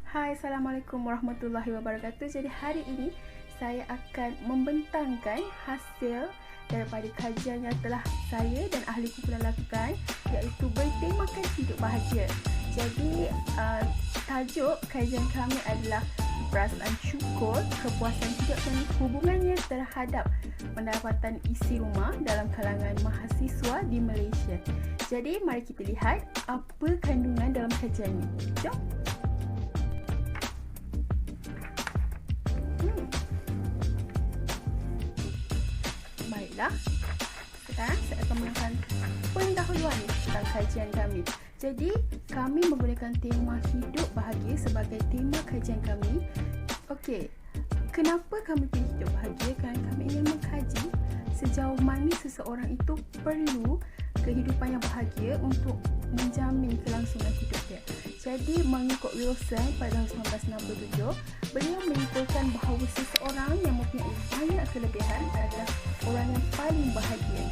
Hai, Assalamualaikum warahmatullahi wabarakatuh. Jadi hari ini saya akan membentangkan hasil daripada kajian yang telah saya dan ahli kumpulan lakukan, iaitu bertemakan hidup bahagia. Jadi tajuk kajian kami adalah perasaan syukur, kepuasan hidup dan hubungannya terhadap pendapatan isi rumah dalam kalangan mahasiswa di Malaysia. Jadi mari kita lihat apa kandungan dalam kajian ini. Jom. Baiklah, sekarang saya akan melakukan pendahuluan tentang kajian kami. Jadi, kami menggunakan tema hidup bahagia sebagai tema kajian kami. Okey, kenapa kami pilih hidup bahagia? Kerana kami ingin mengkaji sejauh mana seseorang itu perlu kehidupan yang bahagia untuk menjamin kelangsungan hidup dia. Jadi, mengikut Wilson pada tahun 1967, beliau menyimpulkan bahawa seseorang yang mempunyai banyak kelebihan adalah orang yang paling bahagia.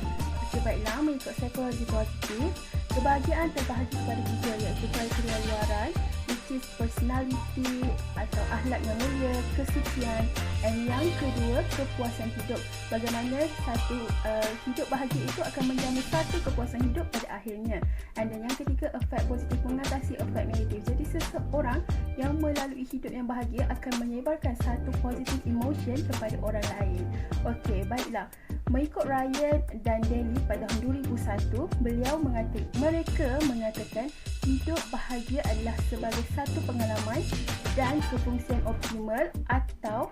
Okey, baiklah, mengikut psikologi positif, kebahagiaan terbahagi pada tiga, iaitu kriteria luaran, which is personality atau akhlak yang mulia, kesucian, dan yang kedua, kepuasan hidup. Bagaimana hidup bahagia itu akan menjamin satu kepuasan hidup pada akhirnya. Dan yang ketiga, efek positif mengatasi efek negatif. Jadi seseorang yang melalui hidup yang bahagia akan menyebarkan satu positif emotion kepada orang lain. Okey, baiklah. Mengikut Ryan dan Daly pada tahun 2001, mereka mengatakan hidup bahagia adalah sebagai satu pengalaman dan kefungsian optimal atau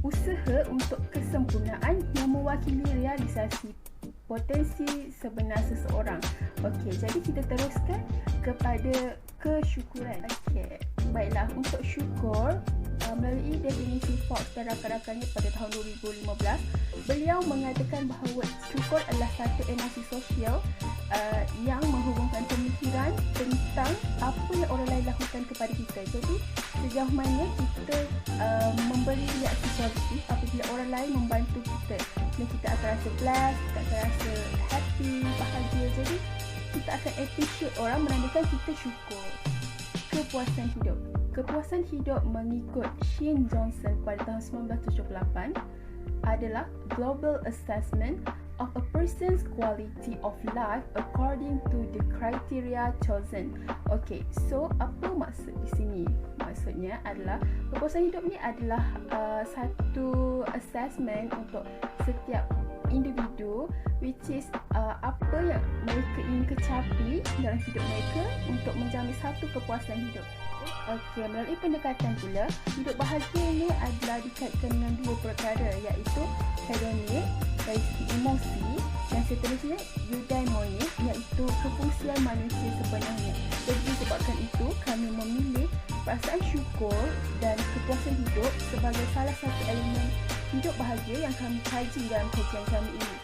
usaha untuk kesempurnaan yang mewakili realisasi potensi sebenar seseorang. Okey, jadi kita teruskan kepada kesyukuran. Okey, baiklah, untuk syukur, melalui definisi Fox dan rakan-rakannya pada tahun 2015, beliau mengatakan bahawa syukur adalah satu emosi sosial yang menghubungkan pemikiran tentang apa yang orang lain lakukan kepada kita. Jadi sejauh mana kita memberi reaksi positif apabila orang lain membantu kita, dan kita akan rasa blessed, kita akan rasa happy, bahagia. Jadi kita akan appreciate orang, menandakan kita syukur. Kepuasan hidup mengikut Shane Johnson pada tahun 1978 adalah global assessment of a person's quality of life according to the criteria chosen. Okay, so apa maksud di sini? Maksudnya adalah kepuasan hidup ni adalah satu assessment untuk setiap individu, which is apa yang mereka ingin kecapi dalam hidup mereka untuk menjamin satu kepuasan hidup. Okey, melalui pendekatan pula, hidup bahagia ini adalah dikaitkan dengan dua perkara, iaitu hedonik dari segi emosi dan seterusnya eudaimonik, iaitu kefungsian manusia sebenarnya. Jadi disebabkan itu, kami memilih perasaan syukur dan kepuasan hidup sebagai salah satu elemen hidup bahagia yang kami kaji dalam kajian kami ini.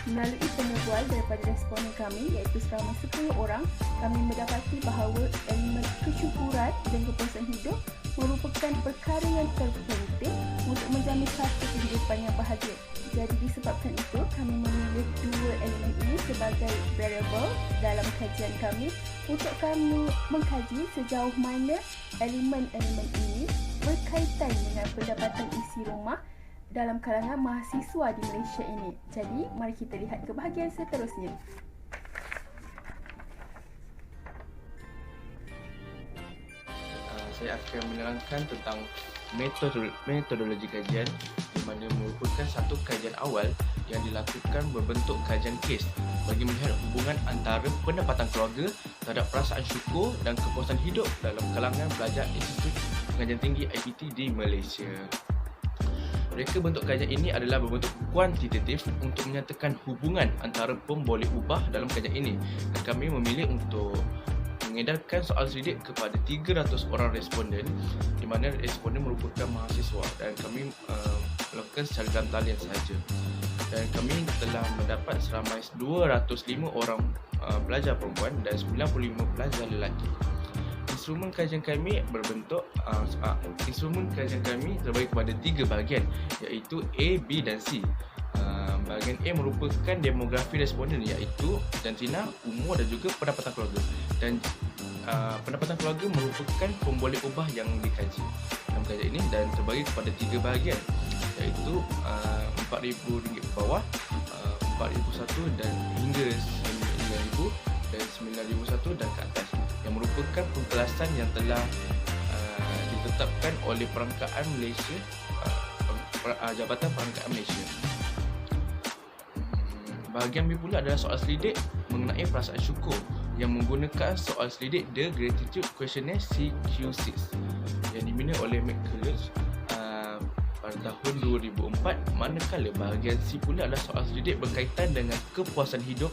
Melalui penebual daripada responden kami, iaitu selama 10 orang, kami mendapati bahawa elemen kesyukuran dan kepuasan hidup merupakan perkara yang terpenting untuk menjamin satu kehidupan yang bahagia. Jadi disebabkan itu, kami memilih dua elemen ini sebagai variable dalam kajian kami untuk kami mengkaji sejauh mana elemen-elemen ini berkaitan dengan pendapatan isi rumah dalam kalangan mahasiswa di Malaysia ini. Jadi, mari kita lihat kebahagiaan seterusnya. Saya akan menerangkan tentang metodologi kajian, di mana merupakan satu kajian awal yang dilakukan berbentuk kajian kes bagi melihat hubungan antara pendapatan keluarga terhadap perasaan syukur dan kepuasan hidup dalam kalangan pelajar Institut Pengajian Tinggi IPT di Malaysia. Reka bentuk kajian ini adalah berbentuk kuantitatif untuk menyatakan hubungan antara pem boleh ubah dalam kajian ini, dan kami memilih untuk mengedarkan soal selidik kepada 300 orang responden, di mana responden merupakan mahasiswa, dan kami melakukan secara dalam talian sahaja. Dan kami telah mendapat seramai 205 orang pelajar perempuan dan 95 pelajar lelaki. Instrumen kajian kami terbagi kepada 3 bahagian, iaitu A, B dan C. Bahagian A merupakan demografi responden, iaitu jantina, umur dan juga pendapatan keluarga. Dan pendapatan keluarga merupakan pemboleh ubah yang dikaji dalam kajian ini dan terbagi kepada 3 bahagian, iaitu RM4,000 ke bawah, RM4,001 dan hingga RM9,000 dan RM9,001 dan ke atas, yang merupakan pengkelasan yang telah ditetapkan oleh Perangkaan Malaysia, Jabatan Perangkaan Malaysia. Bahagian B pula adalah soal selidik mengenai perasaan syukur yang menggunakan soal selidik The Gratitude Questionnaire CQ6 yang dibina oleh McCulloch pada tahun 2004, manakala bahagian C pula adalah soal selidik berkaitan dengan kepuasan hidup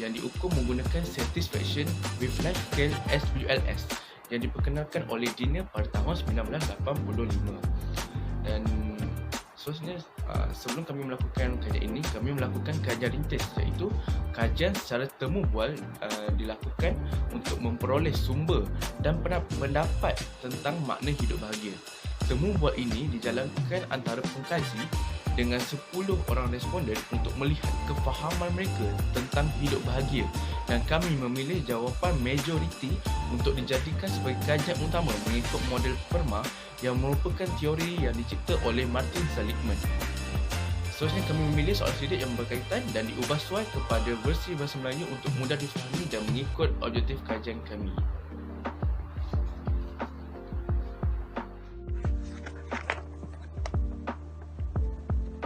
yang diukur menggunakan Satisfaction with Life Scale SWLS yang diperkenalkan oleh Dina pada tahun 1985. Dan seterusnya, sebelum kami melakukan kajian ini, kami melakukan kajian rintis, iaitu kajian secara temu bual dilakukan untuk memperoleh sumber dan pendapat tentang makna hidup bahagia. Temu bual ini dijalankan antara pengkaji dengan 10 orang responden untuk melihat kefahaman mereka tentang hidup bahagia, dan kami memilih jawapan majoriti untuk dijadikan sebagai kajian utama mengikut model PERMA yang merupakan teori yang dicipta oleh Martin Seligman. Seterusnya, kami memilih soal selidik yang berkaitan dan diubah suai kepada versi bahasa Melayu untuk mudah difahami dan mengikut objektif kajian kami.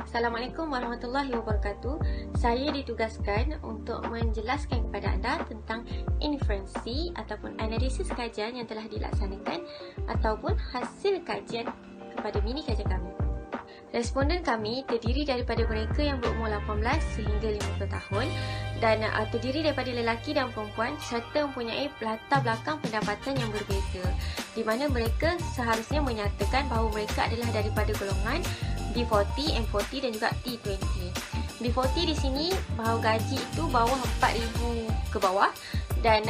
Assalamualaikum warahmatullahi wabarakatuh. Saya ditugaskan untuk menjelaskan kepada anda tentang inferensi ataupun analisis kajian yang telah dilaksanakan ataupun hasil kajian kepada mini kajian kami. Responden kami terdiri daripada mereka yang berumur 18 sehingga 50 tahun dan terdiri daripada lelaki dan perempuan serta mempunyai latar belakang pendapatan yang berbeza, di mana mereka seharusnya menyatakan bahawa mereka adalah daripada golongan B40, M40 dan juga T20. B40 di sini bahawa gaji itu bawah RM4,000 ke bawah dan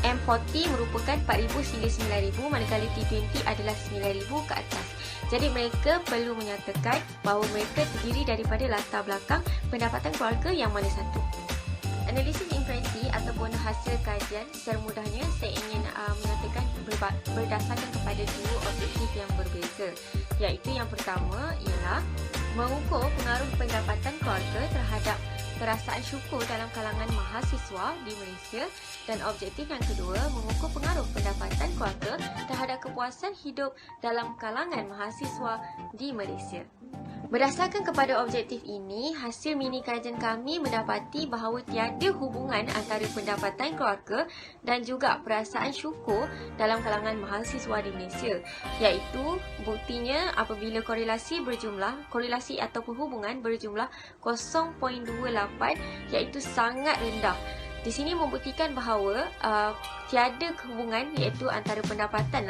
M40 merupakan RM4,000 hingga RM9,000, manakala T20 adalah RM9,000 ke atas. Jadi mereka perlu menyatakan bahawa mereka terdiri daripada latar belakang pendapatan keluarga yang mana satu. Analisis inferensi ataupun hasil kajian, secara mudahnya saya ingin menyatakan berdasarkan kepada 2 objektif yang berbeza, iaitu yang pertama ialah mengukur pengaruh pendapatan keluarga terhadap perasaan syukur dalam kalangan mahasiswa di Malaysia, dan objektif yang kedua mengukur pengaruh pendapatan keluarga terhadap kepuasan hidup dalam kalangan mahasiswa di Malaysia. Berdasarkan kepada objektif ini, hasil mini kajian kami mendapati bahawa tiada hubungan antara pendapatan keluarga dan juga perasaan syukur dalam kalangan mahasiswa di Malaysia, iaitu buktinya apabila korelasi ataupun hubungan berjumlah 0.28, iaitu sangat rendah. Di sini membuktikan bahawa tiada hubungan iaitu antara pendapatan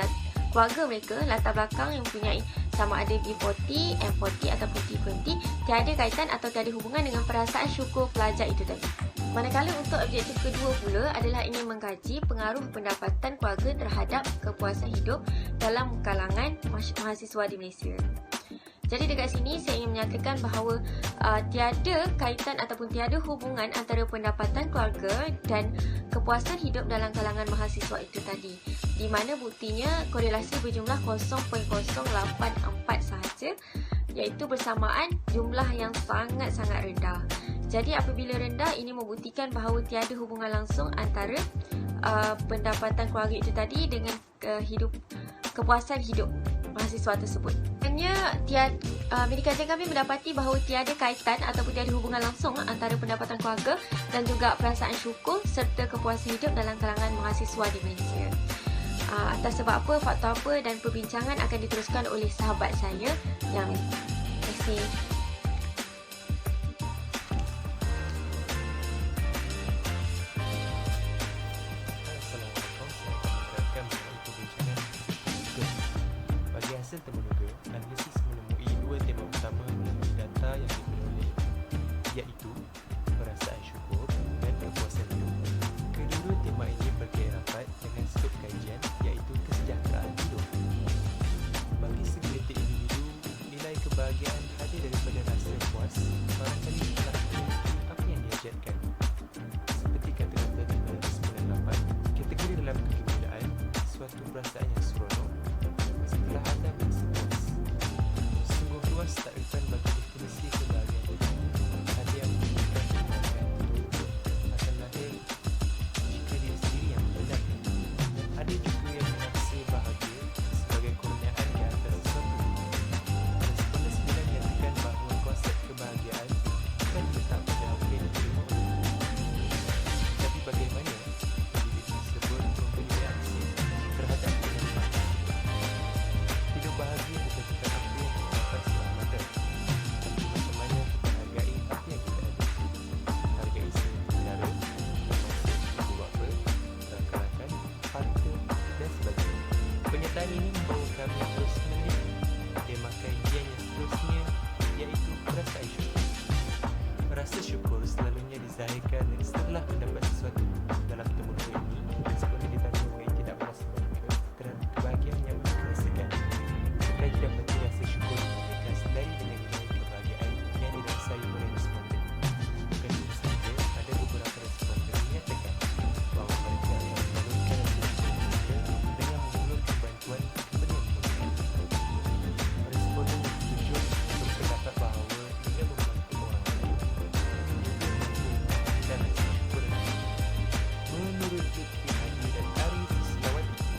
keluarga mereka, latar belakang yang mempunyai sama ada B40, M40 ataupun T20, tiada kaitan atau tiada hubungan dengan perasaan syukur pelajar itu tadi. Manakala untuk objektif kedua pula adalah ingin mengkaji pengaruh pendapatan keluarga terhadap kepuasan hidup dalam kalangan mahasiswa di Malaysia. Jadi dekat sini saya ingin menyatakan bahawa tiada kaitan ataupun tiada hubungan antara pendapatan keluarga dan kepuasan hidup dalam kalangan mahasiswa itu tadi, di mana buktinya korelasi berjumlah 0.084 sahaja, iaitu bersamaan jumlah yang sangat-sangat rendah. Jadi apabila rendah, ini membuktikan bahawa tiada hubungan langsung antara pendapatan keluarga itu tadi dengan kepuasan hidup mahasiswa tersebut. Mini kajian kami mendapati bahawa tiada kaitan ataupun tiada hubungan langsung antara pendapatan keluarga dan juga perasaan syukur serta kepuasan hidup dalam kalangan mahasiswa di Malaysia. Atas sebab apa, faktor apa dan perbincangan akan diteruskan oleh sahabat saya yang lain. Terima kasih. Hasil termenunggu, analisis menemui 2 tema utama melalui data yang diperoleh, iaitu perasaan syukur dan kepuasan hidup. Kedua tema ini berkait rapat dengan skop kajian, iaitu kesejahteraan hidup. Bagi segelintir individu, nilai kebahagiaan hadir daripada ini membawa kami terus melihat tema kajian yang seterusnya, iaitu perasaan syukur. Rasa syukur selalunya dizahirkan setelah mendapat sesuatu. Dalam temurun ini, responden ditanya mengenai tidak merasa bangga terhadap kebahagiaan yang mereka rasakan. Serta didapati rasa syukur mereka sendiri dengan nilai kebahagiaan yang dirasai oleh responden. Bukan itu sahaja, ada beberapa responden menyatakan bahawa mereka akan menurunkan rasa syukur mereka dengan mengulurkan bantuan kepada yang membutuhkan. Responden yang setuju berpendapat bahawa dengan membantu orang lain dan rasa syukur ini. Menurut Lutfi Hadi dan Arif Silawati,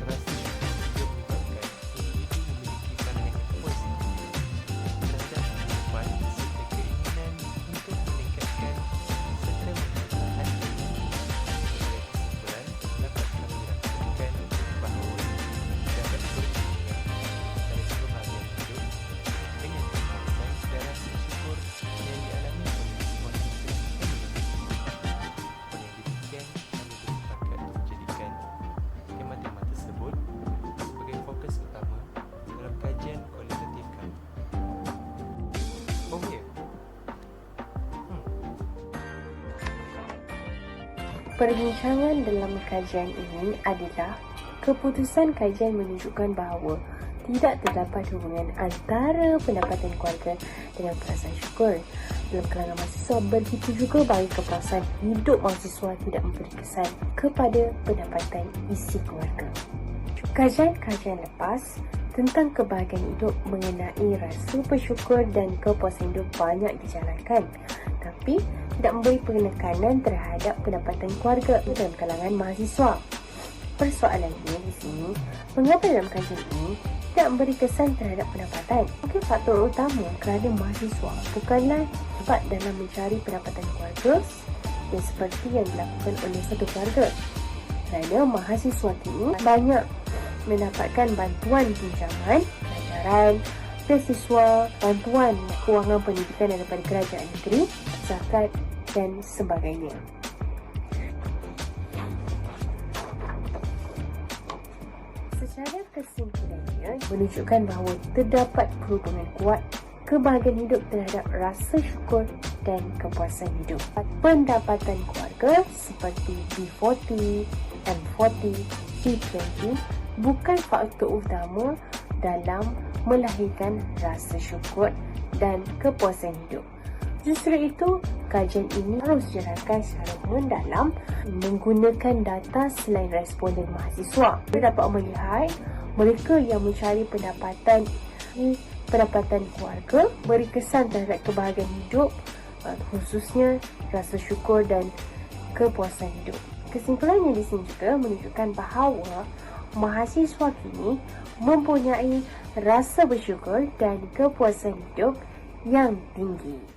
rasa syukur juga menyebabkan individu memiliki pandangan yang positif terhadap kehidupan serta keinginan untuk meningkatkan serta mempertahankan. Sebagai kesimpulan, dapat kami rangkumkan bahawa dapat berhubungan antara kebahagiaan hidup dengan kepuasan dan rasa syukur yang dialami oleh semua kita yang demikian, kami bersepakat menjadikan tema-tema tersebut sebagai fokus utama dalam kajian kualitatif kami. Oh ya, Perbincangan dalam kajian ini adalah keputusan kajian menunjukkan bahawa tidak terdapat hubungan antara pendapatan keluarga dengan perasaan syukur. Dalam kalangan mahasiswa, begitu juga bagi kepuasan hidup mahasiswa tidak memberi kesan kepada pendapatan isi keluarga. Kajian-kajian lepas tentang kebahagiaan hidup mengenai rasa bersyukur dan kepuasan hidup banyak dijalankan, tapi tidak memberi penekanan terhadap pendapatan keluarga dalam kalangan mahasiswa. Persoalannya di sini, mengapa dalam kajian ini tidak memberi kesan terhadap pendapatan? Mungkin faktor utama kerana mahasiswa bukanlah dapat dalam mencari pendapatan keluarga yang seperti yang dilakukan oleh satu keluarga. Kerana mahasiswa kini banyak mendapatkan bantuan pinjaman, pelajaran, beasiswa, bantuan kewangan pendidikan daripada kerajaan negeri, zakat dan sebagainya. Secara kesimpulannya, menunjukkan bahawa terdapat perhubungan kuat kebahagiaan hidup terhadap rasa syukur dan kepuasan hidup. Pendapatan keluarga seperti B40, M40, T20 bukan faktor utama dalam melahirkan rasa syukur dan kepuasan hidup. Justru itu, kajian ini harus dijalankan secara mendalam menggunakan data selain responden mahasiswa. Kita dapat melihat mereka yang mencari pendapatan keluarga beri kesan terhadap kebahagiaan hidup, khususnya rasa syukur dan kepuasan hidup. Kesimpulannya di sini juga menunjukkan bahawa mahasiswa kini mempunyai rasa bersyukur dan kepuasan hidup yang tinggi.